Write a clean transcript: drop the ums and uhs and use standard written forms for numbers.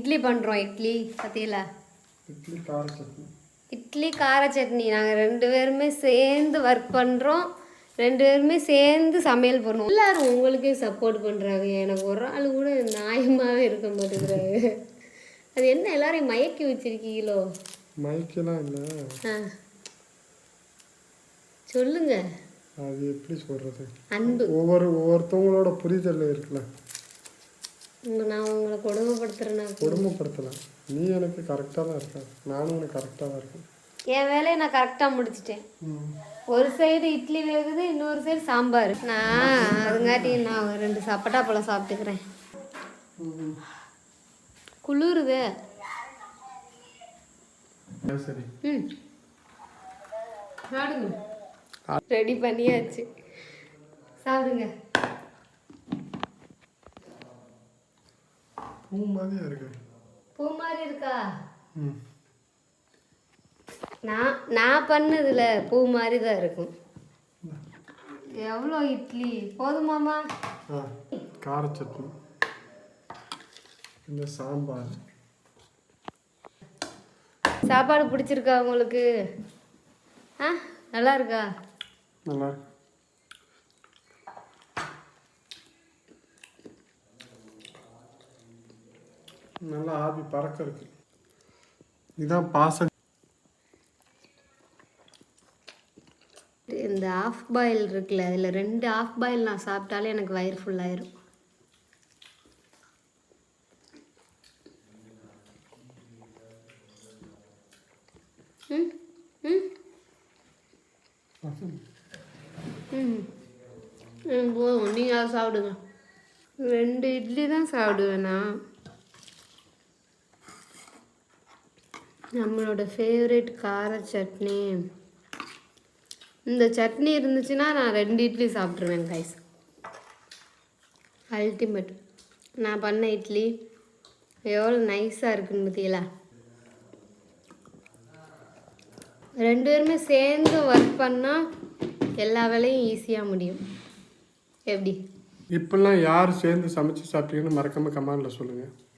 இட்லி பண்ணுறோம். இட்லி பார்த்தீங்களா? இட்லி கார சட்னி. நாங்கள் 2 பேருமே சேர்ந்து ஒர்க் பண்ணுறோம். 2 பேருமே சேர்ந்து சமையல் பண்ணுவோம். எல்லோரும் உங்களுக்கே சப்போர்ட் பண்ணுறாங்க. எனக்கு ஒரு ஆள் கூட நியாயமாகவே இருக்க மாட்டேங்கிறாங்க. அது என்ன எல்லாரையும் மயக்கி வச்சிருக்கீங்களோ? மயக்கலாம் இல்லை. சொல்லுங்க. அது எப்படி சொல்கிறது? அன்பு ஒவ்வொருத்தவங்களோட புரிதல் இருக்குல்ல. நான் உங்களை கொடுமைப்படுத்தலை. நீ எனக்கு கரெக்டாக தான் இருக்க, நானும் எனக்கு கரெக்டாக தான் இருக்கேன். என் வேலையை நான் கரெக்டாக முடிச்சிட்டேன். ஒரு சைடு இட்லி வேகுது, இன்னொரு சைடு சாம்பார். நான் அதுங்காட்டி நான் 2 சப்பட்டா பழம் சாப்பிட்டுக்கிறேன். குளிருதே. சரி. சாப்பிடுங்க. ரெடி பண்ணியாச்சு, சாப்பிடுங்க. பூ மாதிரியா இருக்கு. பூ மாதிரி இருக்கா? நான் பண்ணதில்ல, பூ மாதிரி தான் இருக்கும். எவ்வளோ இட்லி போதுமாமா? கார சட்னி, இந்த சாம்பார். சாப்பாடு பிடிச்சிருக்கா உங்களுக்கு? நல்லா இருக்கா? நல்லா இருக்கு. நல்லா ஆவி பறக்க இருக்கு. இதான் பாசம். இந்த ஆஃப் பாயில் இருக்குல்ல, அதில் 2 ஆஃப் பாயில் நான் சாப்பிட்டாலே எனக்கு வயிறு ஃபுல்லாயிரும். போதும், நீங்கள் அதை சாப்பிடுங்க. 2 இட்லி தான் சாப்பிடுவேண்ணா. நம்மளோட ஃபேவரட் கார சட்னி. இந்த சட்னி இருந்துச்சுன்னா நான் 2 இட்லி சாப்பிட்ருவேன் கைஸ். அல்டிமேட். நான் பண்ண இட்லி எவ்வளோ நைஸாக இருக்குன்னு பார்த்தீங்களா? 2 பேருமே சேர்ந்து ஒர்க் பண்ணால் எல்லா வேலையும் ஈஸியாக முடியும். எப்படி? இப்பெல்லாம் யார் சேர்ந்து சமைச்சு சாப்பிட்டீங்கன்னு மறக்காமல் கமெண்டில் சொல்லுங்கள்.